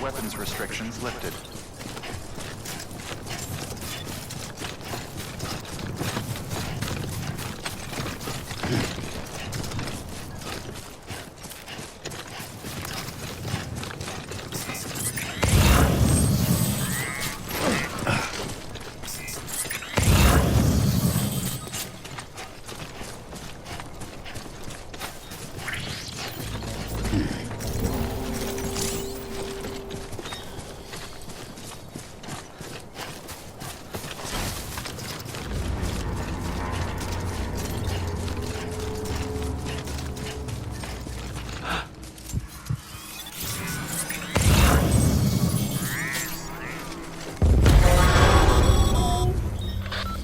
Weapons restrictions lifted.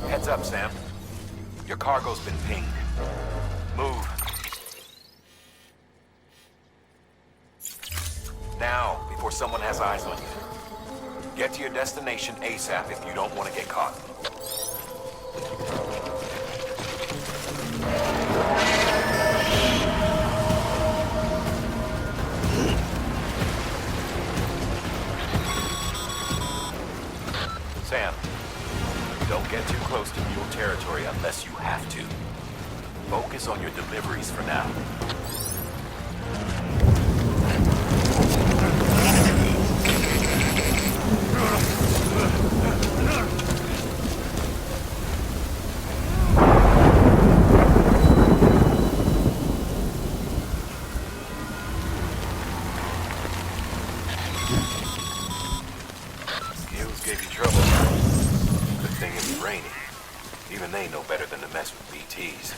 Heads up, Sam. Your cargo's been pinged. Move. Now, before someone has eyes on you. Get to your destination ASAP if you don't want to get caught. Sam, don't get too close to mule territory unless you have to. Focus on your deliveries for now. Mules gave you trouble. Good thing it was raining. Even they know better than to mess with BTs.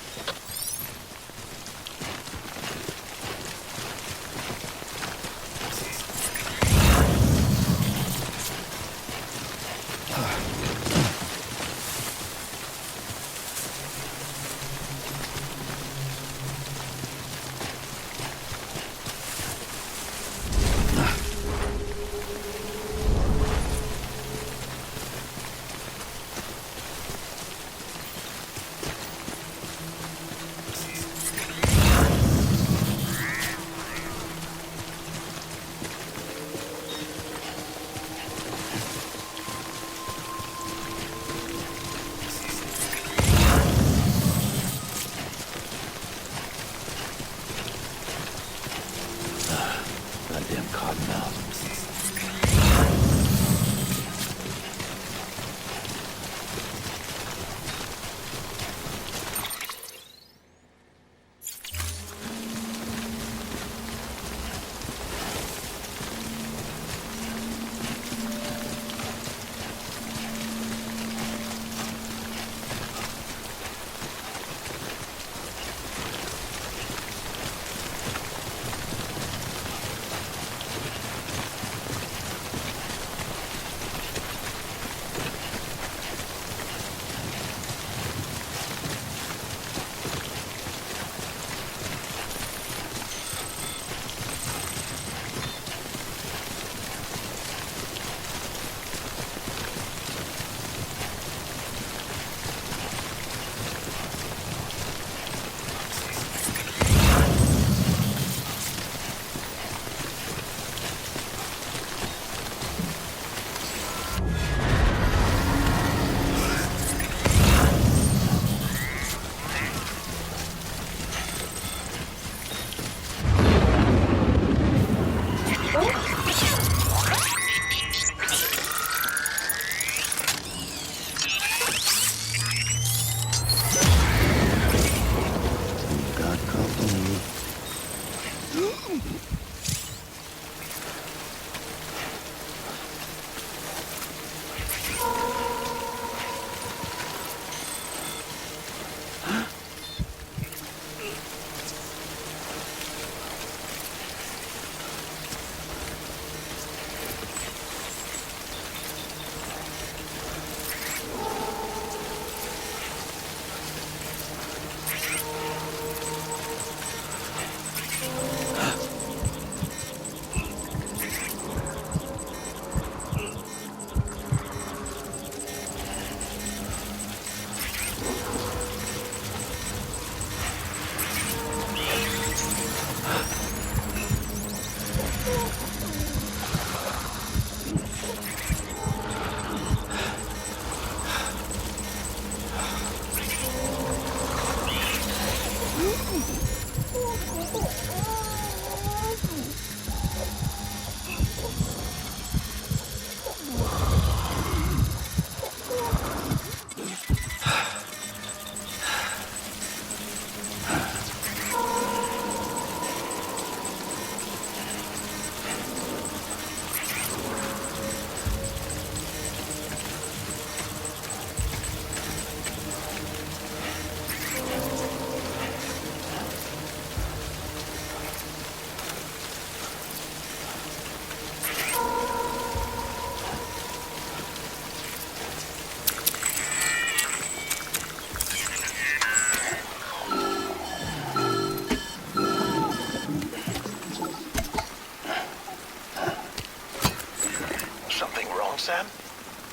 Sam?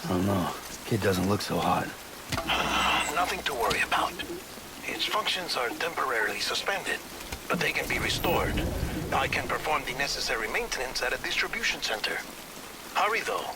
I don't know. Kid doesn't look so hot. Nothing to worry about. Its functions are temporarily suspended, but they can be restored. I can perform the necessary maintenance at a distribution center. Hurry, though.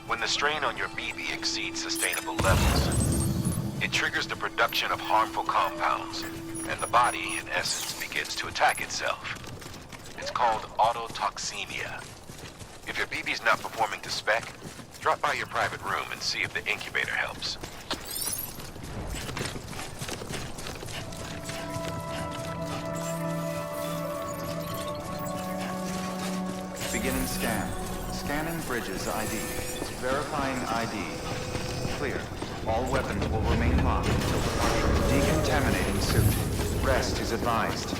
When the strain on your BB exceeds sustainable levels, it triggers the production of harmful compounds, and the body, in essence, begins to attack itself. It's called autotoxemia. If your BB's not performing to spec, drop by your private room and see if the incubator helps. Beginning scan. Scanning Bridges ID. Verifying ID. Clear. All weapons will remain locked until departure. Decontaminating suit. Rest is advised.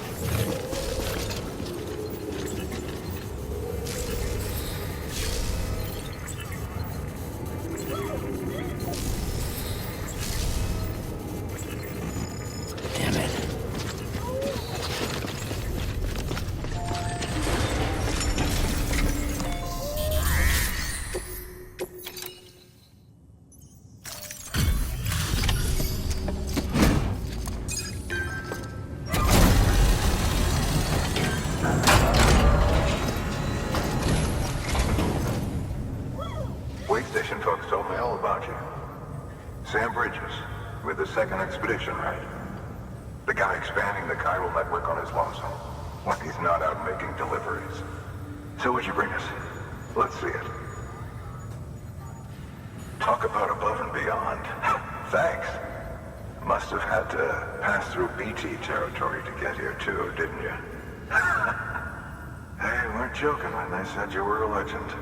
Damn it. Wait station folks told me all about you. Sam Bridges, with the second expedition, right? The guy expanding the chiral network on his lonesome, when he's not out making deliveries. So what'd you bring us? Let's see it. Talk about above and beyond. Thanks. Must have had to pass through BT territory to get here too, didn't you? They weren't joking when they said you were a legend.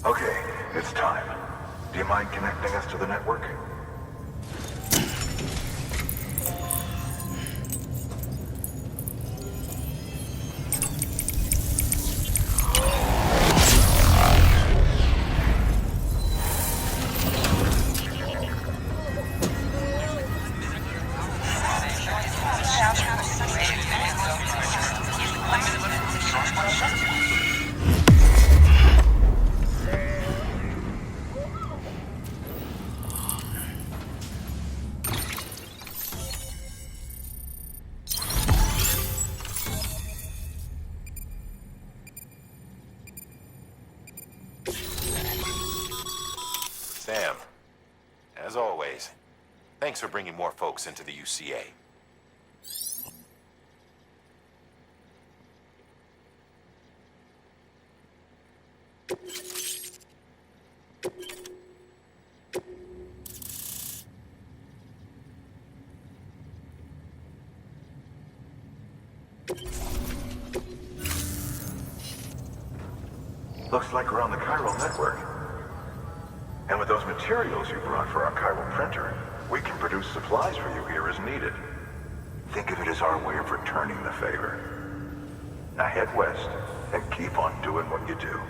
Okay, it's time. Do you mind connecting us to the network? Thanks for bringing more folks into the UCA. Looks like we're on the chiral network. And with those materials you brought for our chiral printer, we can produce supplies for you here as needed. Think of it as our way of returning the favor. Now head west and keep on doing what you do.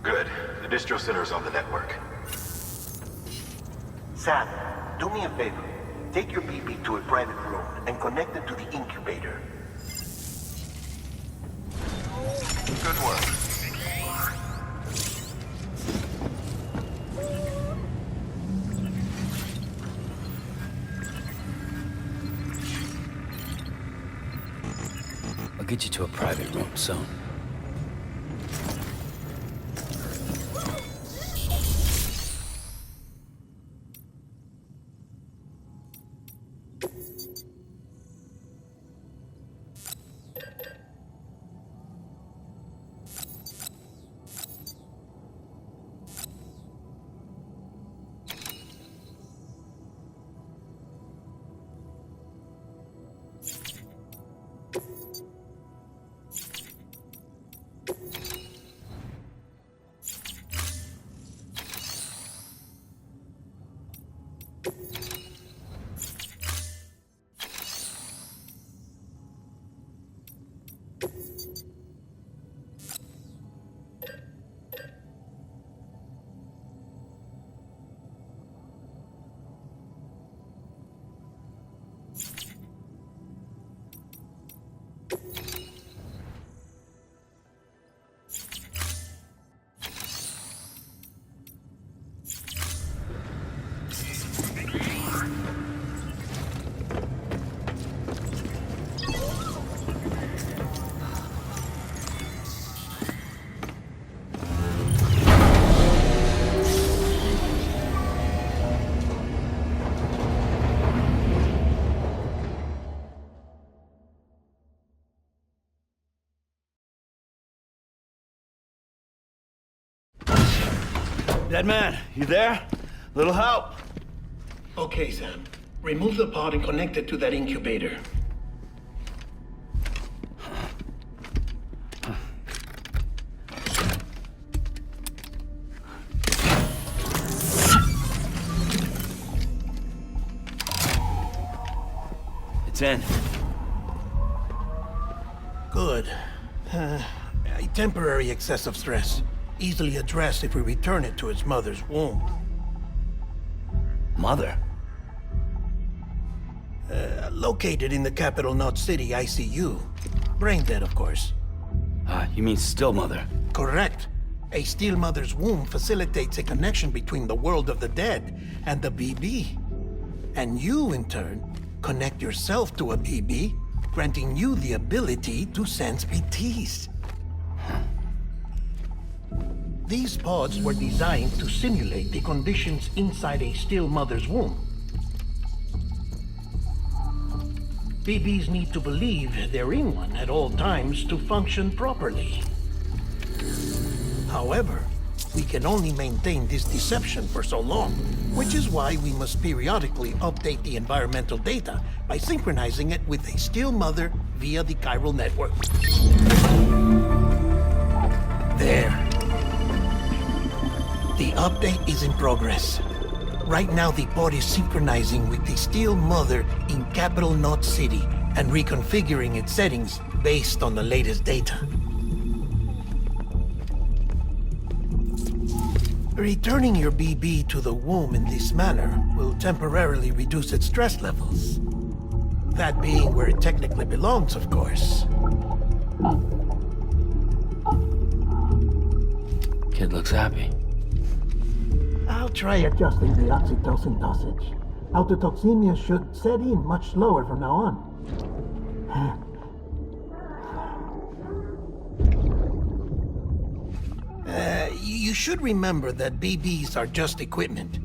Good. The distro center is on the network. Sam, do me a favor. Take your BB to a private room and connect it to the incubator. Good work. I'll get you to a private room soon. Dead man, you there? Little help? Okay, Sam. Remove the pod and connect it to that incubator. It's in. Good. A temporary excessive stress. Easily addressed if we return it to its mother's womb. Mother? Located in the capital Knot City ICU. Brain dead, of course. You mean still mother? Correct. A still mother's womb facilitates a connection between the world of the dead and the BB. And you, in turn, connect yourself to a BB, granting you the ability to sense BTs. These pods were designed to simulate the conditions inside a still mother's womb. BBs need to believe they're in one at all times to function properly. However, we can only maintain this deception for so long, which is why we must periodically update the environmental data by synchronizing it with a still mother via the chiral network. There. The update is in progress. Right now, the pod is synchronizing with the still mother in capital Knot City and reconfiguring its settings based on the latest data. Returning your BB to the womb in this manner will temporarily reduce its stress levels. That being where it technically belongs, of course. Kid looks happy. I'll try adjusting the oxytocin dosage. Autotoxemia should set in much slower from now on. You should remember that BBs are just equipment.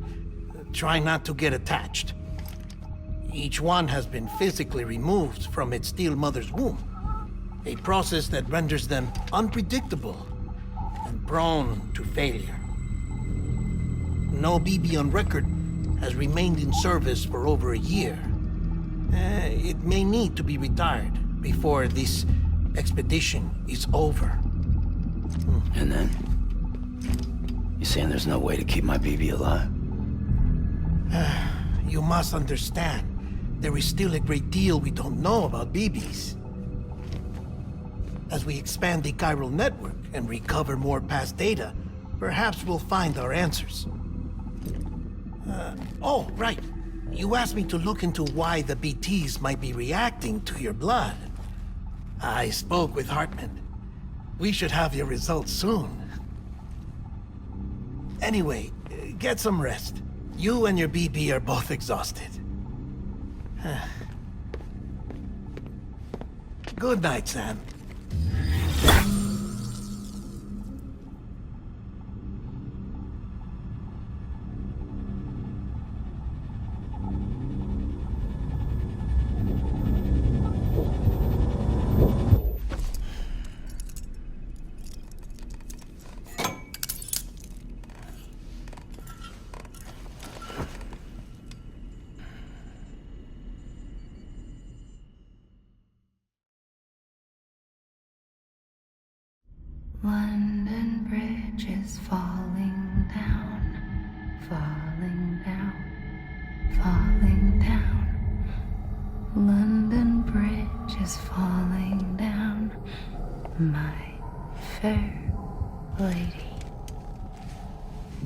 try not to get attached. Each one has been physically removed from its steel mother's womb, a process that renders them unpredictable and prone to failure. No BB on record has remained in service for over a year. It may need to be retired before this expedition is over. And then? You saying there's no way to keep my BB alive? You must understand, there is still a great deal we don't know about BBs. As we expand the chiral network and recover more past data, perhaps we'll find our answers. Oh, right. You asked me to look into why the BTs might be reacting to your blood. I spoke with Hartman. We should have your results soon. Anyway, get some rest. You and your BB are both exhausted. Good night, Sam. London Bridge is falling down, falling down, falling down. London Bridge is falling down, my fair lady.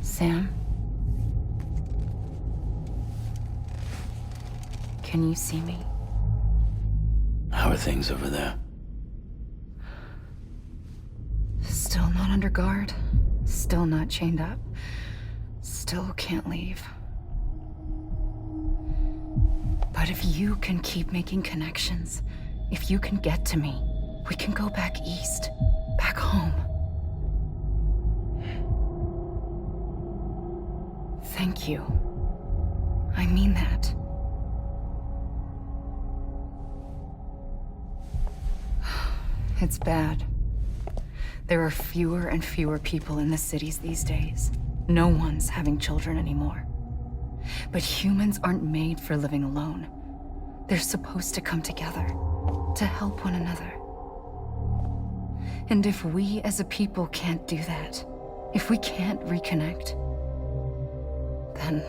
Sam? Can you see me? How are things over there? Still not under guard, still not chained up, still can't leave. But if you can keep making connections, if you can get to me, we can go back east, back home. Thank you. I mean that. It's bad. There are fewer and fewer people in the cities these days. No one's having children anymore. But humans aren't made for living alone. They're supposed to come together, to help one another. And if we as a people can't do that, if we can't reconnect, then,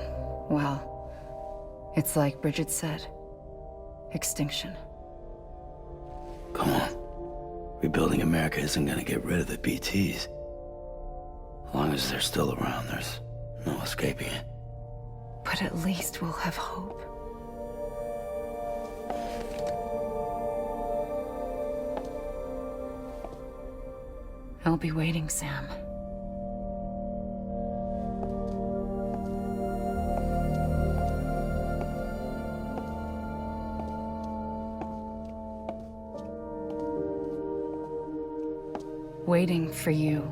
well, it's like Bridget said, extinction. Come on. Rebuilding America isn't gonna get rid of the BTs. As long as they're still around, there's no escaping it. But at least we'll have hope. I'll be waiting, Sam. Waiting for you.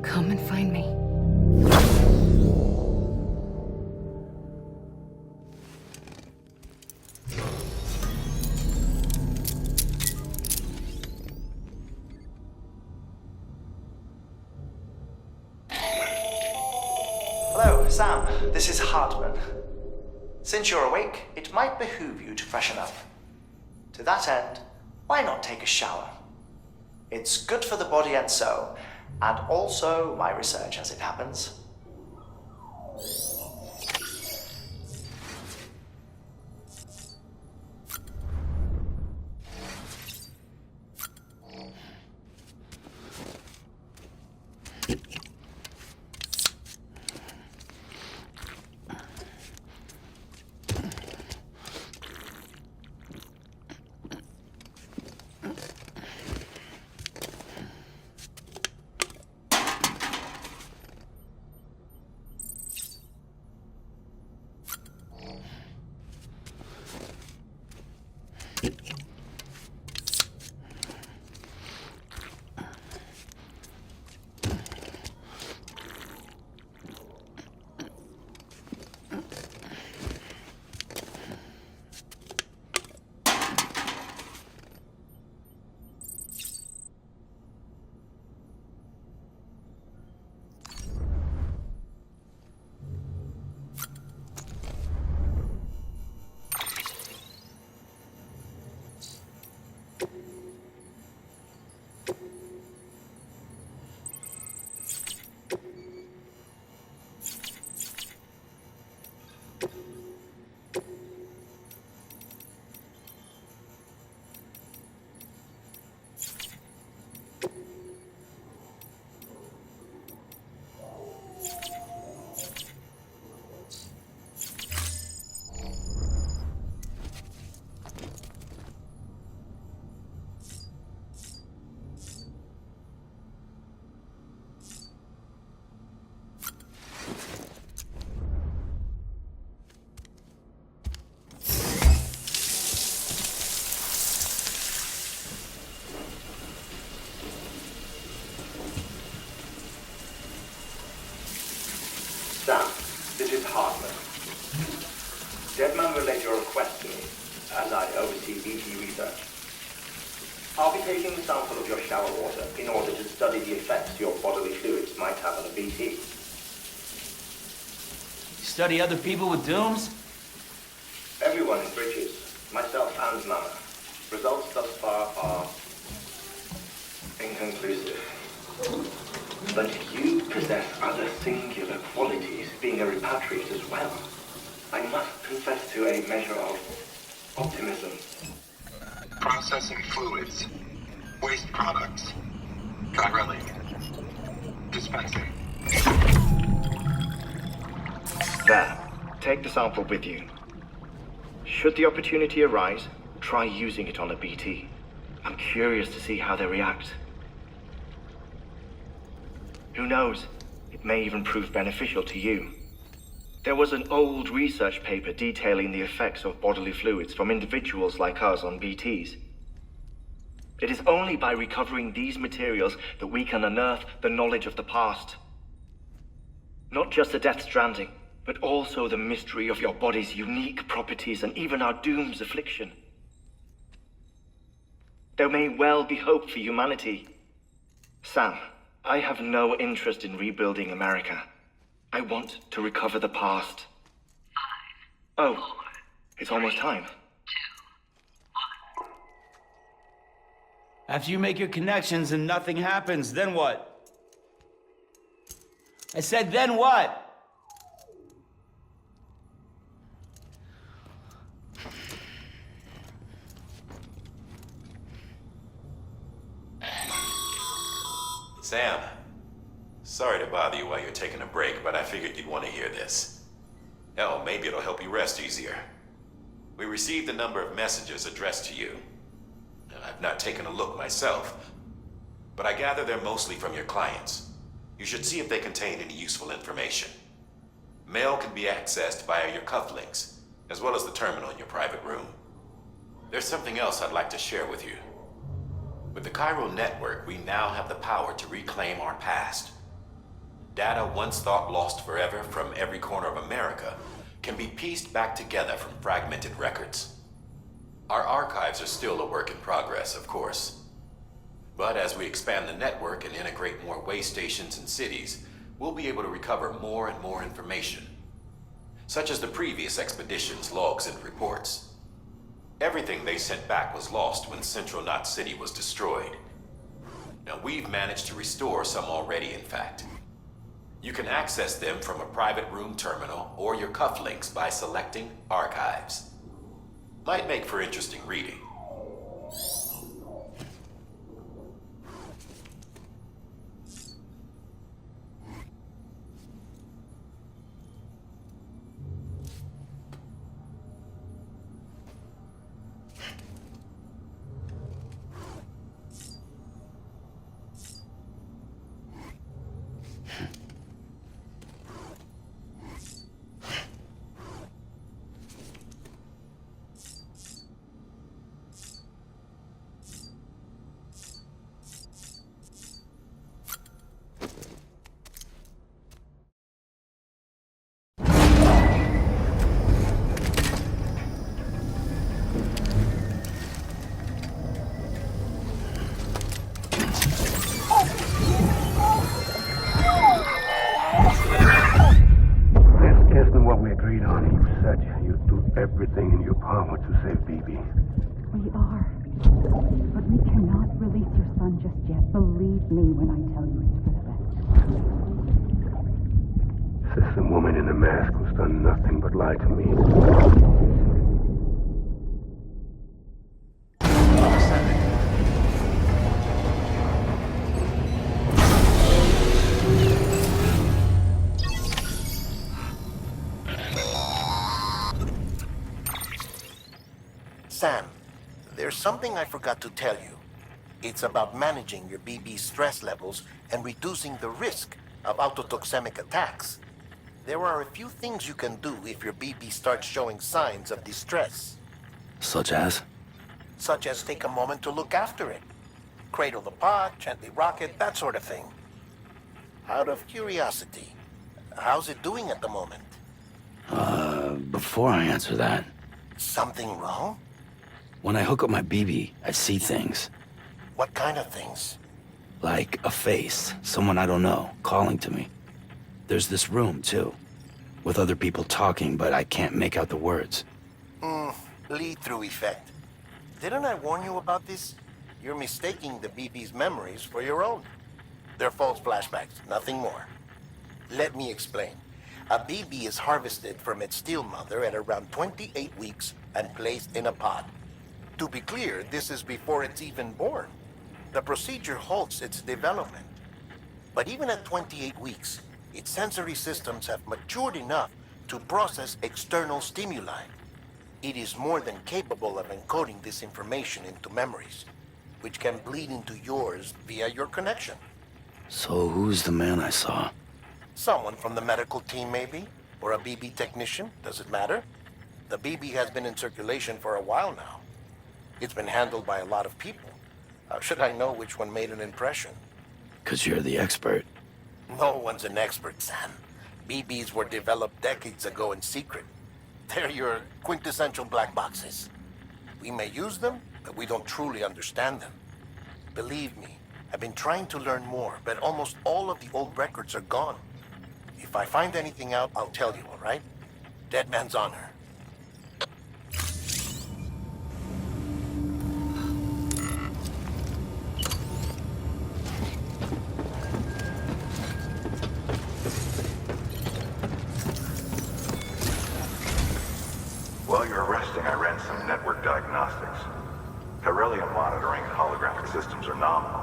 Come and find me. Hello, Sam. This is Hartman. Since you're awake, it might behoove you to freshen up. To that end, why not take a shower? It's good for the body and soul, and also my research as it happens. Deadman relayed your request to me, as I oversee BT research. I'll be taking a sample of your shower water in order to study the effects your bodily fluids might have on a BT. Study other people with dooms? Everyone in Bridges, myself and Mama. Results thus far are inconclusive. But you possess other singular qualities, being a repatriate as well. I must confess to a measure of optimism. Processing fluids. Waste products. Chirelli. Dispensing. There. Take the sample with you. Should the opportunity arise, try using it on a BT. I'm curious to see how they react. Who knows? It may even prove beneficial to you. There was an old research paper detailing the effects of bodily fluids from individuals like us on BTs. It is only by recovering these materials that we can unearth the knowledge of the past. Not just the Death Stranding, but also the mystery of your body's unique properties and even our doom's affliction. There may well be hope for humanity. Sam, I have no interest in rebuilding America. I want to recover the past. 5, 4, it's almost time. 2, 1. After you make your connections and nothing happens, then what? I said, then what? Sam, sorry to bother you while you're taking a break, but I figured you'd want to hear this. Hell, maybe it'll help you rest easier. We received a number of messages addressed to you. I've not taken a look myself, but I gather they're mostly from your clients. You should see if they contain any useful information. Mail can be accessed via your cufflinks, as well as the terminal in your private room. There's something else I'd like to share with you. With the chiral network, we now have the power to reclaim our past. Data once thought lost forever from every corner of America can be pieced back together from fragmented records. Our archives are still a work in progress, of course. But as we expand the network and integrate more way stations and cities, we'll be able to recover more and more information, such as the previous expedition's logs and reports. Everything they sent back was lost when Central Knot City was destroyed. Now, we've managed to restore some already, in fact. You can access them from a private room terminal or your cufflinks by selecting Archives. Might make for interesting reading. Everything in your power to save BB. We are. But we cannot release your son just yet. Believe me when I tell you it's for the best. Says the woman in the mask who's done nothing but lie to me. Sam, there's something I forgot to tell you. It's about managing your BB stress levels and reducing the risk of autotoxemic attacks. There are a few things you can do if your BB starts showing signs of distress. Such as? Such as take a moment to look after it. Cradle the pot, gently rock it, that sort of thing. Out of curiosity, how's it doing at the moment? Before I answer that, Something wrong? when I hook up my BB, I see things. What kind of things? Like a face, someone I don't know, calling to me. There's this room, too, with other people talking, but I can't make out the words. Lead-through effect. Didn't I warn you about this? You're mistaking the BB's memories for your own. They're false flashbacks, nothing more. Let me explain. A BB is harvested from its steel mother at around 28 weeks and placed in a pod. To be clear, this is before it's even born. The procedure halts its development. But even at 28 weeks, its sensory systems have matured enough to process external stimuli. It is more than capable of encoding this information into memories, which can bleed into yours via your connection. So who's the man I saw? Someone from the medical team, maybe? Or a BB technician? Does it matter? The BB has been in circulation for a while now. It's been handled by a lot of people. How should I know which one made an impression? 'Cause you're the expert. No one's an expert, Sam. BBs were developed decades ago in secret. They're your quintessential black boxes. We may use them, but we don't truly understand them. Believe me, I've been trying to learn more, but almost all of the old records are gone. If I find anything out, I'll tell you, all right? Dead man's honor. While you're resting, I ran some network diagnostics. Beryllium monitoring and holographic systems are nominal.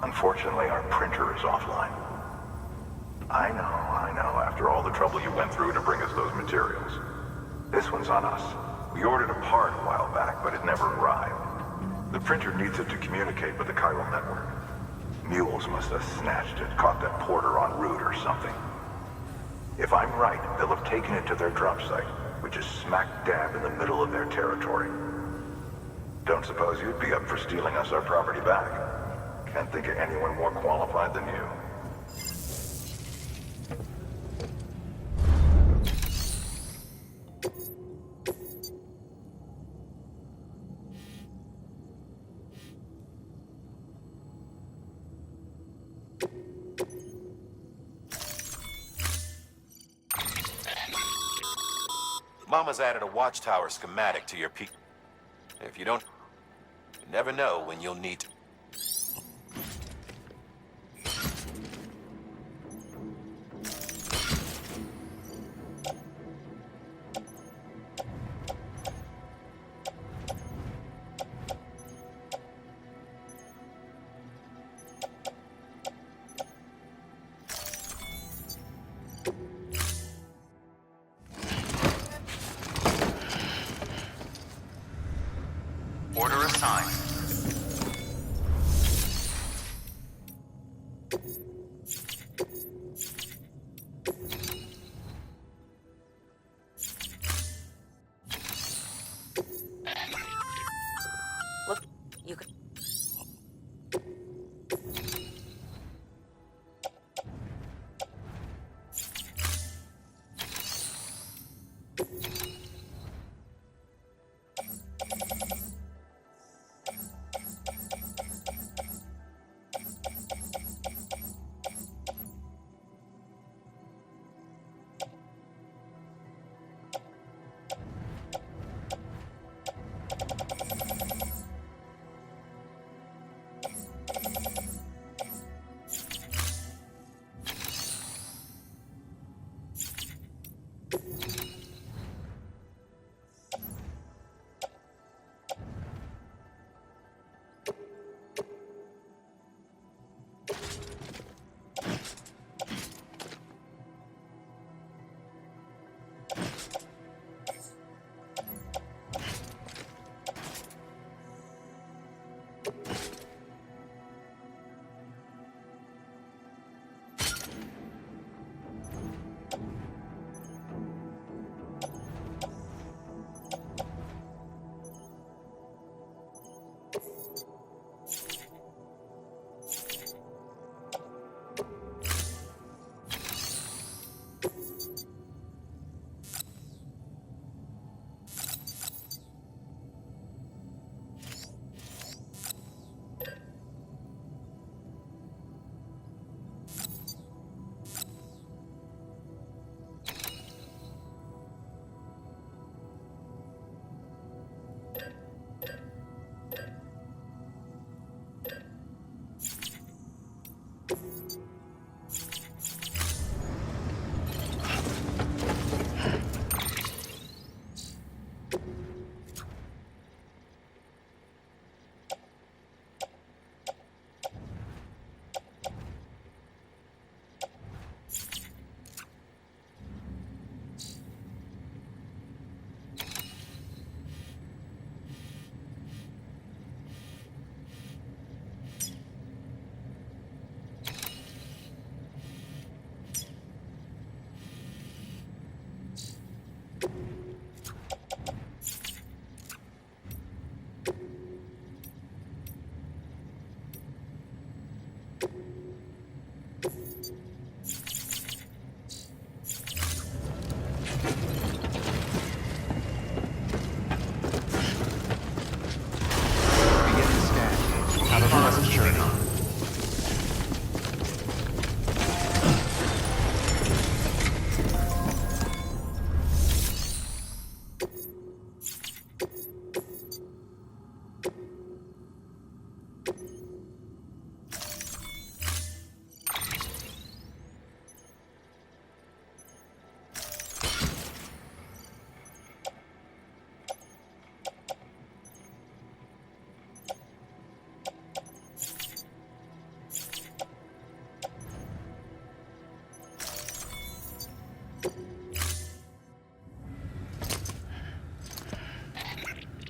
Unfortunately, our printer is offline. I know. After all the trouble you went through to bring us those materials. This one's on us. We ordered a part a while back, but it never arrived. The printer needs it to communicate with the chiral network. Mules must have snatched it, caught that porter en route or something. If I'm right, they'll have taken it to their drop site, which is smack dab in the middle of their territory. Don't suppose you'd be up for stealing us our property back? Can't think of anyone more qualified than you. Mama's added a watchtower schematic to your peak. If you don't, you never know when you'll need to. Order assigned. Look, you could.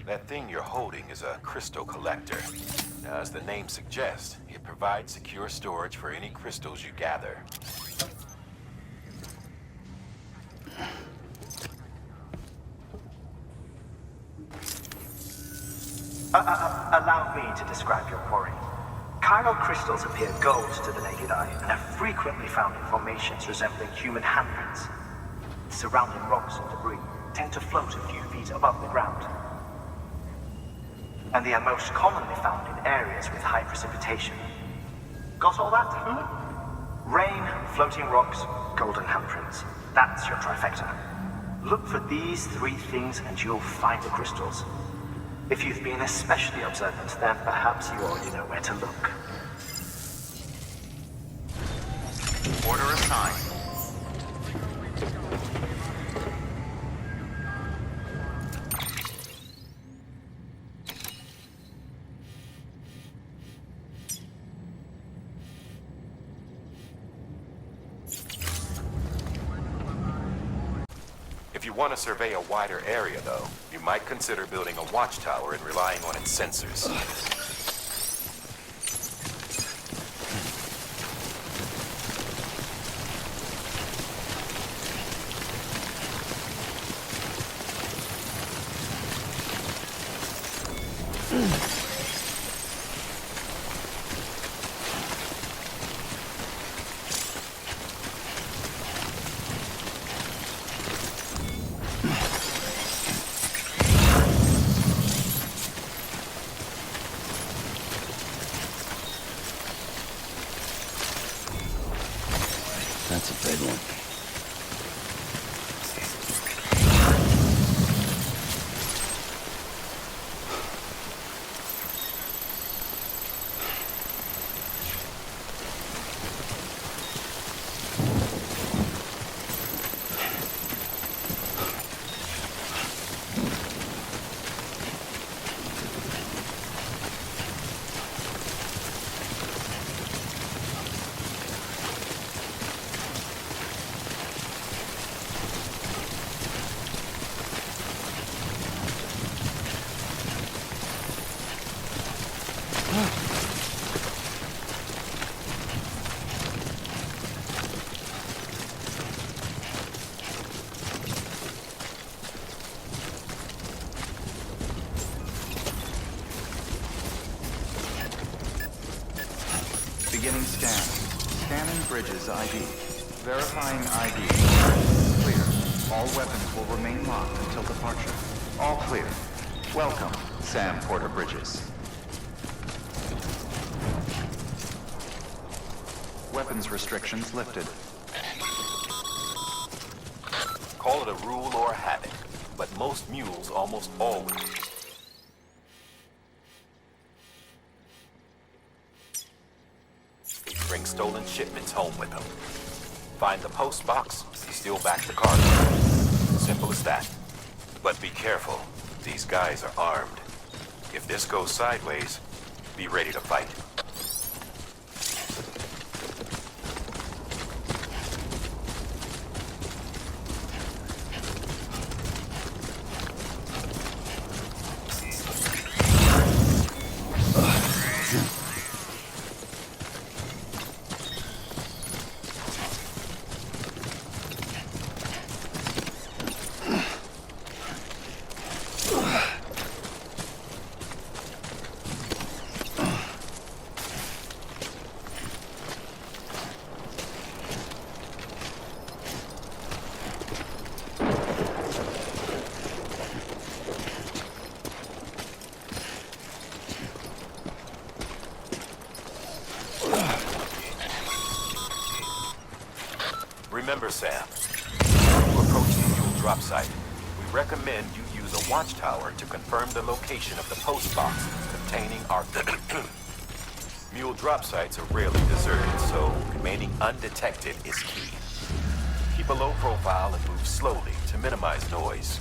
That thing you're holding is a crystal collector. Now, as the name suggests, it provides secure storage for any crystals you gather. Allow me to describe your quarry. Chiral crystals appear gold to the naked eye and are frequently found in formations resembling human handprints. Surrounding rocks and debris tend to float a few feet above the ground. And they are most commonly found in areas with high precipitation. Got all that? Rain, floating rocks, golden handprints. That's your trifecta. Look for these three things and you'll find the crystals. If you've been especially observant, then perhaps you already know where to look. Order assigned. If you want to survey a wider area, though, you might consider building a watchtower and relying on its sensors. That's a big one. Beginning scan. Scanning bridges ID. Verifying ID. Clear. All weapons will remain locked until departure. All clear. Welcome, Sam Porter Bridges. Weapons restrictions lifted. Call it a rule or a habit, but most mules almost always bring stolen shipments home with them. Find the post box, steal back the cargo. Simple as that. But be careful. These guys are armed. If this goes sideways, be ready to fight. Remember, Sam, when you approach the mule drop site, we recommend you use a watchtower to confirm the location of the post box containing our mule drop sites are rarely deserted, so remaining undetected is key. Keep a low profile and move slowly to minimize noise.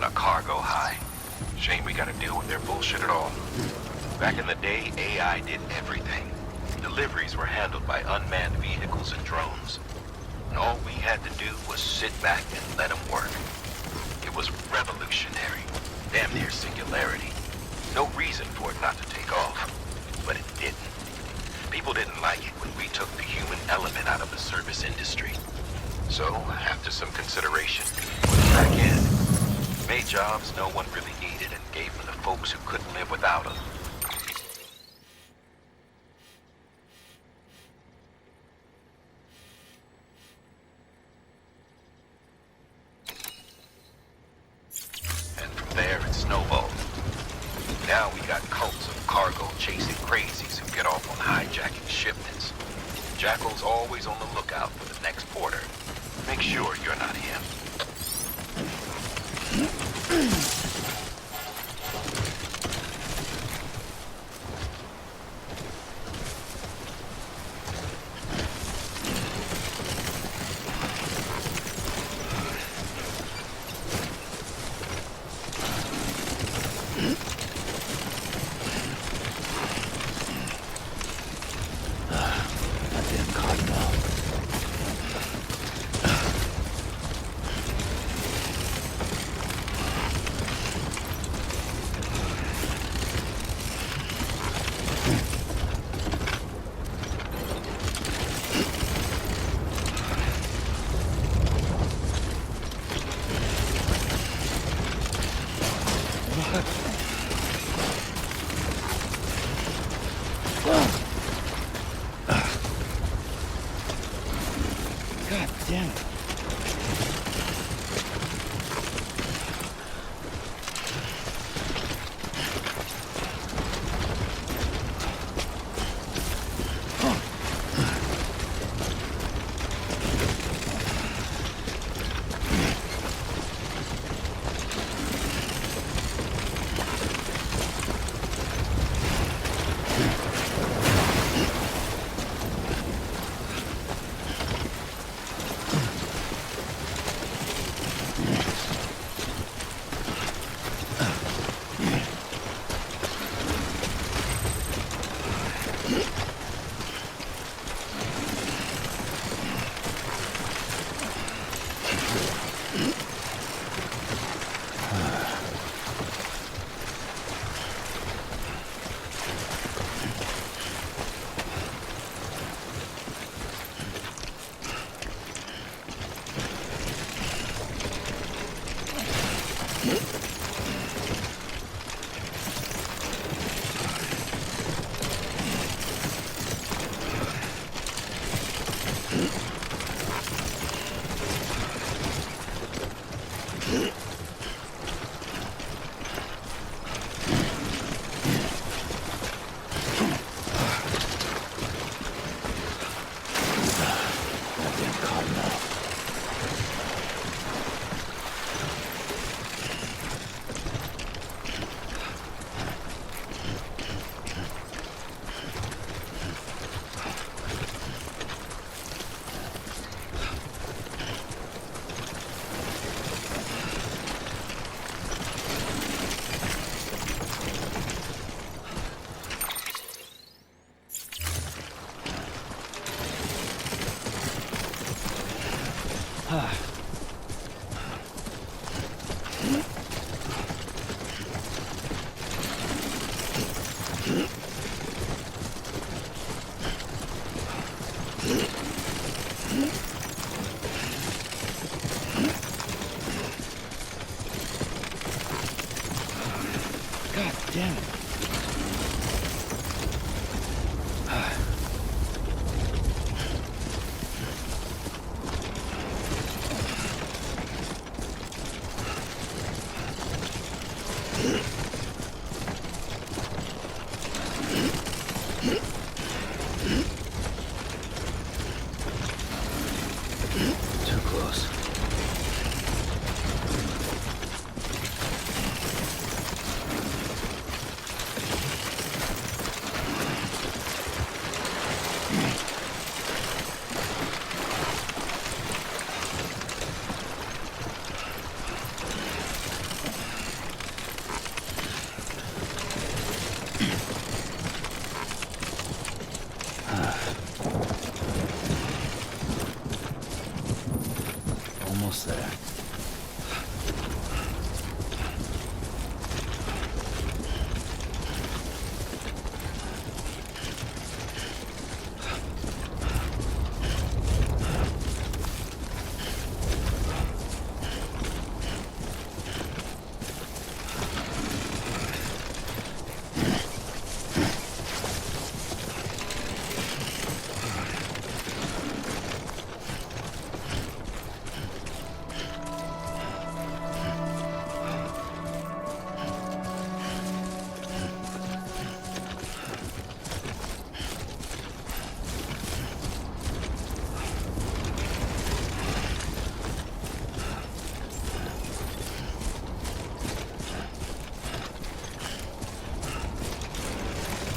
a cargo high. Shame we gotta deal with their bullshit at all. Back in the day, AI did everything. Deliveries were handled by unmanned vehicles and drones. And all we had to do was sit back and let them work. It was revolutionary. Damn near singularity. No reason for it not to take off. But it didn't. People didn't like it when we took the human element out of the service industry. So, after some consideration, we put it back in. Made jobs no one really needed and gave them to folks who couldn't live without them. And from there, it snowballed. Now we got cults of cargo chasing crazies who get off on hijacking shipments. Jackal's always on the lookout for the next porter. Make sure you're not him. God damn it. God damn it. almost there.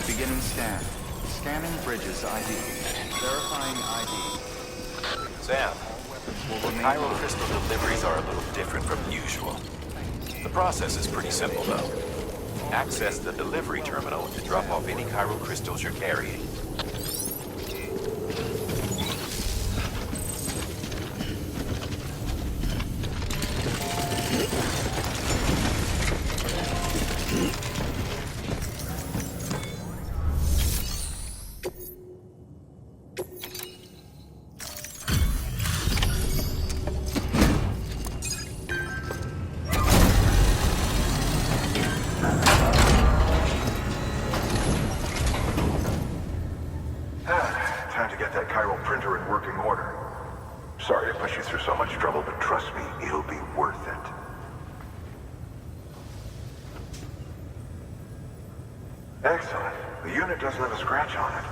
Beginning scan. Scanning bridges ID. Verifying ID. Sam, the chiral crystal deliveries are a little different from usual. The process is pretty simple, though. Access the delivery terminal to drop off any chiral crystals you're carrying. Time to get that chiral printer in working order. Sorry to push you through so much trouble, but trust me, it'll be worth it. Excellent. The unit doesn't have a scratch on it.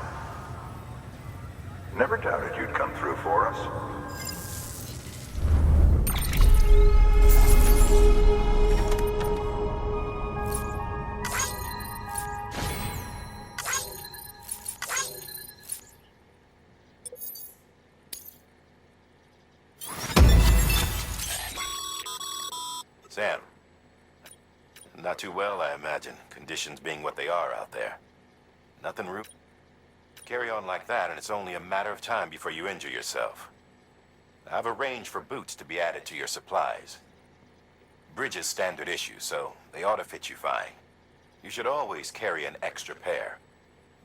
Never doubted you'd come through for us. Sam. Not too well, I imagine. Conditions being what they are out there. Nothing root. Carry on like that, and it's only a matter of time before you injure yourself. I've arranged for boots to be added to your supplies. Bridges standard issue, so they ought to fit you fine. You should always carry an extra pair.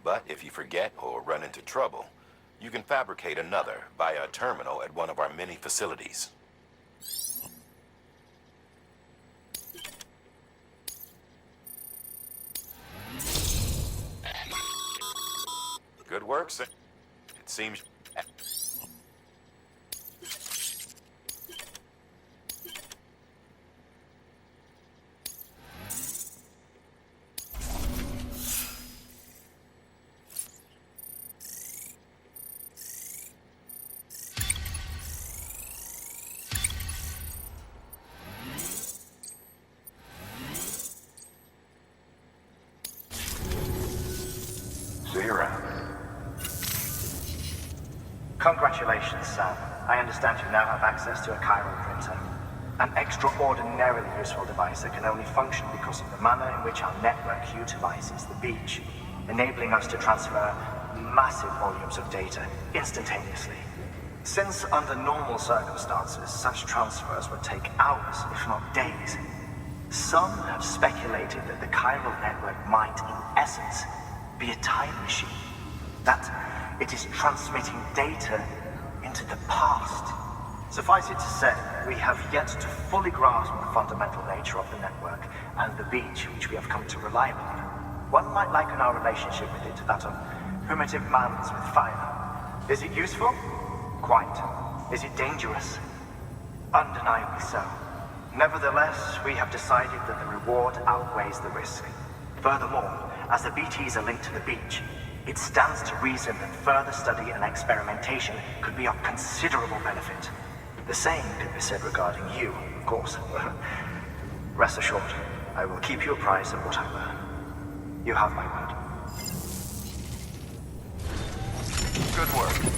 But if you forget or run into trouble, you can fabricate another via a terminal at one of our many facilities. Good work, sir. It seems... See you around. Congratulations, Sam. I understand you now have access to a chiral printer. An extraordinarily useful device that can only function because of the manner in which our network utilizes the beach, enabling us to transfer massive volumes of data instantaneously. Since under normal circumstances, such transfers would take hours, if not days, some have speculated that the chiral network might, in essence, be a time machine. That it is transmitting data into the past. Suffice it to say, we have yet to fully grasp the fundamental nature of the network and the beach which we have come to rely upon. One might liken our relationship with it to that of primitive mans with fire. Is it useful? Quite. Is it dangerous? Undeniably so. Nevertheless, we have decided that the reward outweighs the risk. Furthermore, as the BTs are linked to the beach, it stands to reason that further study and experimentation could be of considerable benefit. The same could be said regarding you, of course. Rest assured, I will keep you apprised of what I learn. You have my word. Good work.